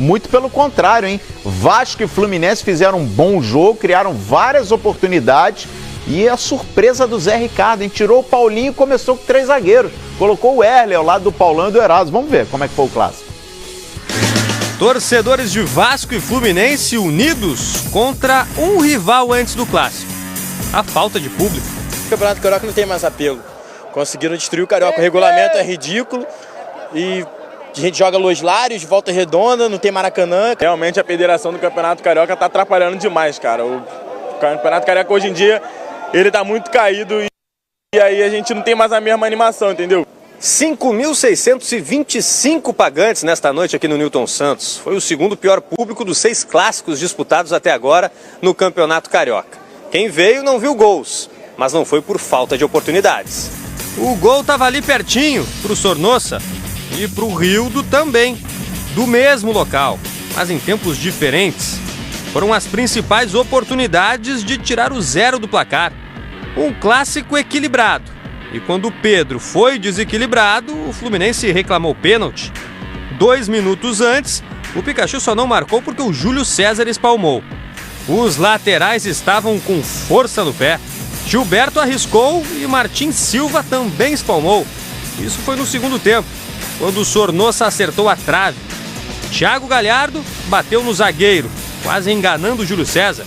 Muito pelo contrário, hein? Vasco e Fluminense fizeram um bom jogo, criaram várias oportunidades. E a surpresa do Zé Ricardo, hein? Tirou o Paulinho e começou com 3 zagueiros. Colocou o Erle ao lado do Paulão e do Eraso. Vamos ver como é que foi o clássico. Torcedores de Vasco e Fluminense unidos contra um rival antes do clássico. A falta de público. O Campeonato Carioca não tem mais apelo. Conseguiram destruir o Carioca. O regulamento é ridículo e a gente joga Los Lários, Volta Redonda, não tem Maracanã. Realmente a federação do Campeonato Carioca tá atrapalhando demais, cara. O Campeonato Carioca hoje em dia, ele tá muito caído e aí a gente não tem mais a mesma animação, entendeu? 5.625 pagantes nesta noite aqui no Newton Santos. Foi o segundo pior público dos 6 clássicos disputados até agora no Campeonato Carioca. Quem veio não viu gols, mas não foi por falta de oportunidades. O gol estava ali pertinho, pro Sornosa e pro Rildo também, do mesmo local, mas em tempos diferentes. Foram as principais oportunidades de tirar o 0 do placar. Um clássico equilibrado. E quando o Pedro foi desequilibrado, o Fluminense reclamou pênalti. 2 minutos antes, o Pikachu só não marcou porque o Júlio César espalmou. Os laterais estavam com força no pé. Gilberto arriscou e Martim Silva também espalmou. Isso foi no segundo tempo, quando o Sornosa acertou a trave. Thiago Galhardo bateu no zagueiro, quase enganando o Júlio César.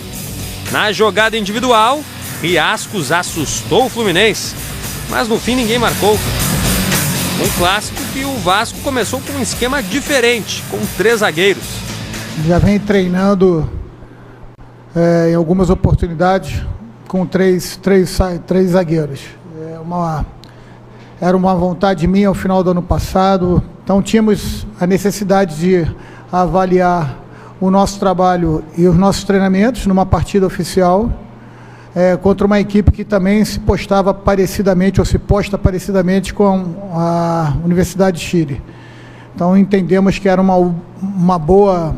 Na jogada individual, Riascos assustou o Fluminense. Mas no fim ninguém marcou. Um clássico que o Vasco começou com um esquema diferente, com 3 zagueiros. Já vem treinando em algumas oportunidades com três zagueiros. Era uma vontade minha ao final do ano passado. Então tínhamos a necessidade de avaliar o nosso trabalho e os nossos treinamentos numa partida oficial. Contra uma equipe que também se postava parecidamente, ou se posta parecidamente com a Universidade de Chile. Então entendemos que era uma boa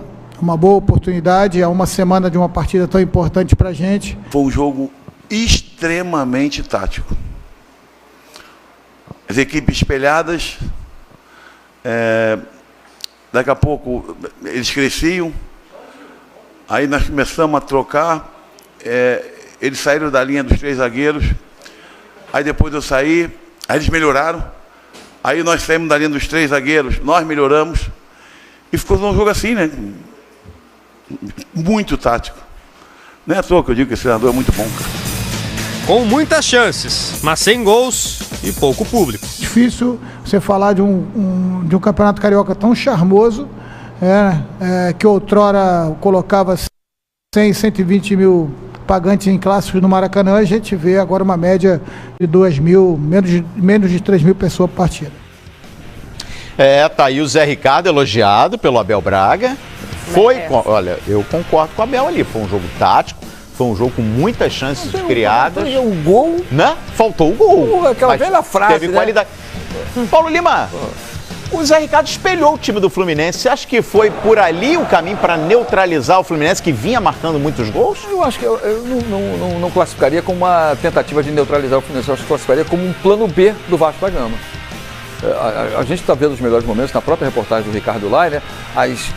oportunidade, uma semana de uma partida tão importante para a gente. Foi um jogo extremamente tático. As equipes espelhadas, daqui a pouco eles cresciam, aí nós começamos a trocar, eles saíram da linha dos 3 zagueiros, aí depois eu saí, aí eles melhoraram, aí nós saímos da linha dos 3 zagueiros, nós melhoramos, e ficou um jogo assim, né? Muito tático. Não é à toa que eu digo que esse treinador é muito bom, cara. Com muitas chances, mas sem gols e pouco público. Difícil você falar de um campeonato carioca tão charmoso, que outrora colocava 100, 120 mil pagantes em clássicos no Maracanã. A gente vê agora uma média de 2 mil, menos de 3 mil pessoas por partida. Tá aí o Zé Ricardo elogiado pelo Abel Braga. Olha, eu concordo com o Abel ali, foi um jogo tático, foi um jogo com muitas chances criadas. O gol... Né? Faltou o gol. Aquela velha frase, teve qualidade. Paulo Lima, o Zé Ricardo espelhou o time do Fluminense. Você acha que foi por ali o caminho para neutralizar o Fluminense, que vinha marcando muitos gols? Eu acho que eu não classificaria como uma tentativa de neutralizar o Fluminense. Eu acho que classificaria como um plano B do Vasco da Gama. A gente está vendo os melhores momentos na própria reportagem do Ricardo Lai, né? As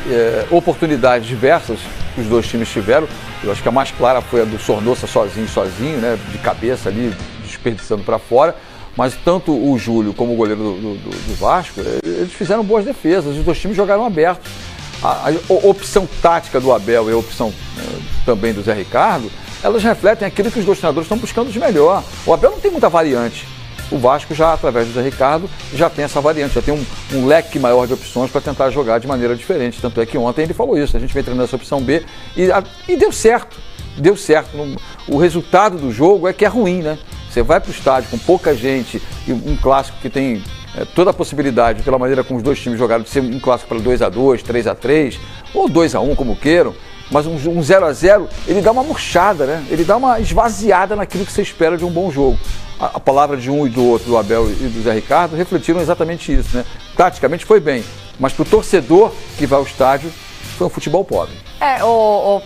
oportunidades diversas que os dois times tiveram. Eu acho que a mais clara foi a do Sornosa sozinho, né? De cabeça ali, desperdiçando para fora. Mas tanto o Júlio como o goleiro do Vasco, eles fizeram boas defesas, os dois times jogaram aberto. A opção tática do Abel e a opção também do Zé Ricardo, elas refletem aquilo que os dois treinadores estão buscando de melhor. O Abel não tem muita variante. O Vasco já, através do Zé Ricardo, já tem essa variante, já tem um leque maior de opções para tentar jogar de maneira diferente. Tanto é que ontem ele falou isso, a gente vem treinando essa opção B e deu certo. Deu certo. O resultado do jogo é que é ruim, né? Você vai para o estádio com pouca gente e um clássico que tem toda a possibilidade, pela maneira como os dois times jogaram, de ser um clássico para 2-2, 3-3 ou 2-1, como queiram, mas um 0-0, ele dá uma murchada, né? Ele dá uma esvaziada naquilo que você espera de um bom jogo. A palavra de um e do outro, do Abel e do Zé Ricardo, refletiram exatamente isso, né? Taticamente foi bem, mas para o torcedor que vai ao estádio, foi um futebol pobre.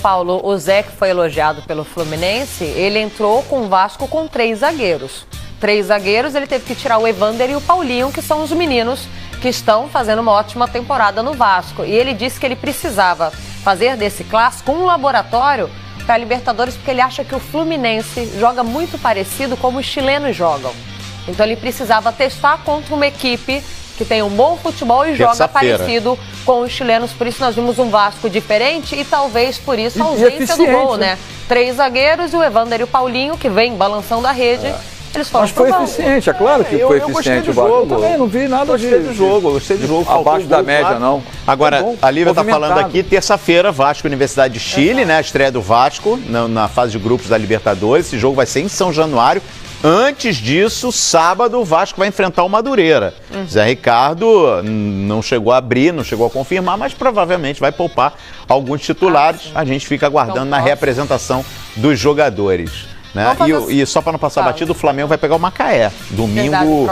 Paulo, o Zé, que foi elogiado pelo Fluminense, ele entrou com o Vasco com 3 zagueiros. 3 zagueiros, ele teve que tirar o Evander e o Paulinho, que são os meninos que estão fazendo uma ótima temporada no Vasco. E ele disse que ele precisava fazer desse clássico um laboratório para a Libertadores, porque ele acha que o Fluminense joga muito parecido como os chilenos jogam. Então ele precisava testar contra uma equipe que tem um bom futebol e joga parecido com os chilenos. Por isso nós vimos um Vasco diferente e talvez por isso a ausência do gol, né? 3 zagueiros e o Evander e o Paulinho, que vem balançando a rede. Eles foram. Mas foi eficiente, é claro que foi eficiente o Vasco. Eu também não vi nada gostei do jogo. Abaixo da média, não. Agora, a Lívia está falando aqui, terça-feira, Vasco Universidade de Chile, né? A estreia do Vasco na fase de grupos da Libertadores. Esse jogo vai ser em São Januário. Antes disso, sábado, o Vasco vai enfrentar o Madureira. Zé Ricardo não chegou a abrir, não chegou a confirmar, mas provavelmente vai poupar alguns titulares. A gente fica aguardando na reapresentação dos jogadores. Né? E só para não passar batido, o Flamengo vai pegar o Macaé, domingo,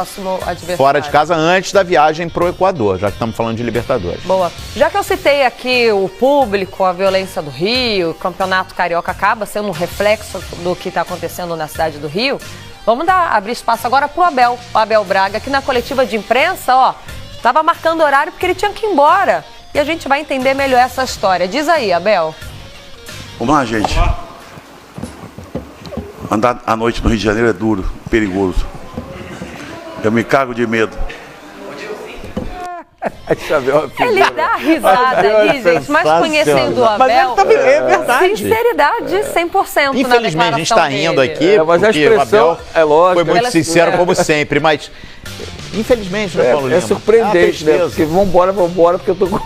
fora de casa, antes da viagem para o Equador, já que estamos falando de Libertadores. Boa. Já que eu citei aqui o público, a violência do Rio, o Campeonato Carioca acaba sendo um reflexo do que está acontecendo na cidade do Rio, vamos abrir espaço agora para o Abel Braga, que na coletiva de imprensa, estava marcando horário porque ele tinha que ir embora. E a gente vai entender melhor essa história. Diz aí, Abel. Vamos lá, gente. Andar à noite no Rio de Janeiro é duro, perigoso. Eu me cago de medo. Ele dá risada ali, gente, mas conhecendo o Abel, é verdade. Sinceridade 100%. Infelizmente a gente está rindo aqui, mas a expressão foi muito sincero como sempre, mas infelizmente, né, Paulo Lima? É surpreendente, né? Porque vambora, porque eu tô com...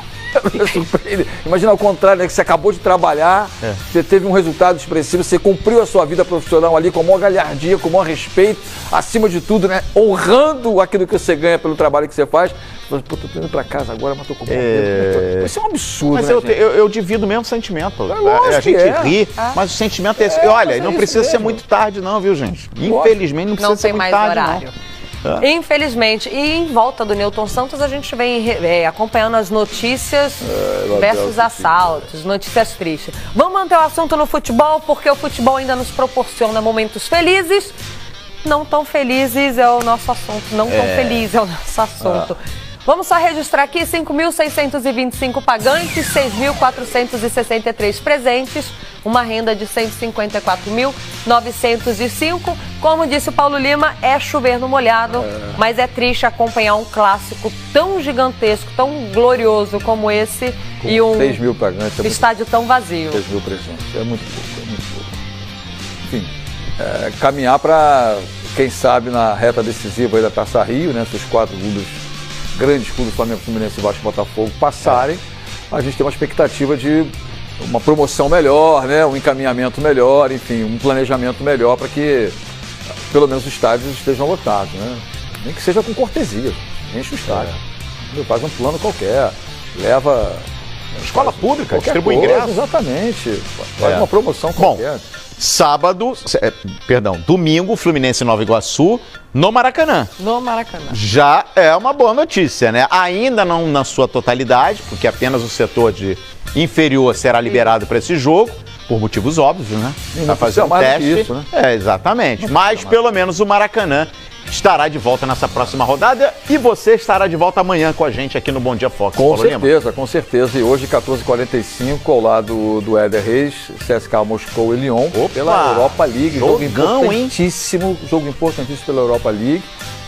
Imagina ao contrário, né? Que você acabou de trabalhar, você teve um resultado expressivo, você cumpriu a sua vida profissional ali com a maior galhardia, com o maior respeito, acima de tudo, né? Honrando aquilo que você ganha pelo trabalho que você faz. Pô, tô indo pra casa agora, mas tô com isso é um absurdo, mas né, eu divido o mesmo sentimento. A gente ri, mas o sentimento é esse. Olha, não precisa ser muito tarde não, viu, gente? Infelizmente não precisa ser muito tarde não. Infelizmente. E em volta do Newton Santos, a gente vem acompanhando as notícias versus assaltos, notícias tristes. Vamos manter o assunto no futebol, porque o futebol ainda nos proporciona momentos felizes. Não tão felizes é o nosso assunto. Não tão feliz é o nosso assunto. Vamos só registrar aqui 5.625 pagantes, 6.463 presentes, uma renda de 154.905. Como disse o Paulo Lima, é chover no molhado, mas é triste acompanhar um clássico tão gigantesco, tão glorioso como esse com e um 6 mil pagantes, estádio tão vazio. 6 mil presentes, é muito pouco, Enfim, caminhar para, quem sabe, na reta decisiva aí da Taça Rio, né, se os 4 grandes clubes, Flamengo, Fluminense, Vasco e Botafogo, passarem, a gente tem uma expectativa de uma promoção melhor, né? Um encaminhamento melhor, enfim, um planejamento melhor para que pelo menos os estádios estejam lotados, né? Nem que seja com cortesia, enche o estádio. Faz um plano qualquer, leva... Escola pública, distribui ingresso. Exatamente, faz uma promoção qualquer. Bom, domingo, Fluminense e Nova Iguaçu, no Maracanã. No Maracanã. Já é uma boa notícia, né? Ainda não na sua totalidade, porque apenas o setor inferior será liberado para esse jogo, por motivos óbvios, né? Para fazer um teste. Isso, né? Exatamente. Mas pelo menos o Maracanã estará de volta nessa próxima rodada e você estará de volta amanhã com a gente aqui no Bom Dia Fox. Com certeza. E hoje, 14h45, ao lado do Éder Reis, CSKA Moscou e Lyon, pela Europa League. Jogo importantíssimo pela Europa League,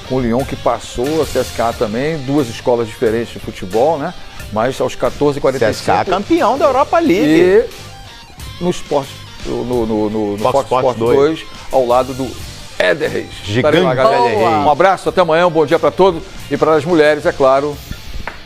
com o Lyon que passou, a CSKA também, 2 escolas diferentes de futebol, né? Mas aos 14h45... CSKA campeão da Europa League. E no Fox Sports 2, ao lado do Éder Reis. Gigante Éder Reis. Um abraço, até amanhã, um bom dia para todos. E para as mulheres, é claro,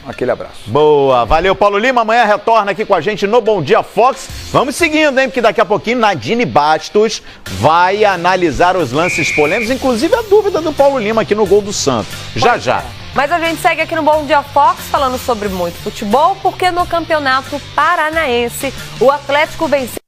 aquele abraço. Boa, valeu Paulo Lima, amanhã retorna aqui com a gente no Bom Dia Fox. Vamos seguindo, hein, porque daqui a pouquinho Nadine Bastos vai analisar os lances polêmicos, inclusive a dúvida do Paulo Lima aqui no gol do Santos. Já. Mas a gente segue aqui no Bom Dia Fox falando sobre muito futebol, porque no Campeonato Paranaense o Atlético venceu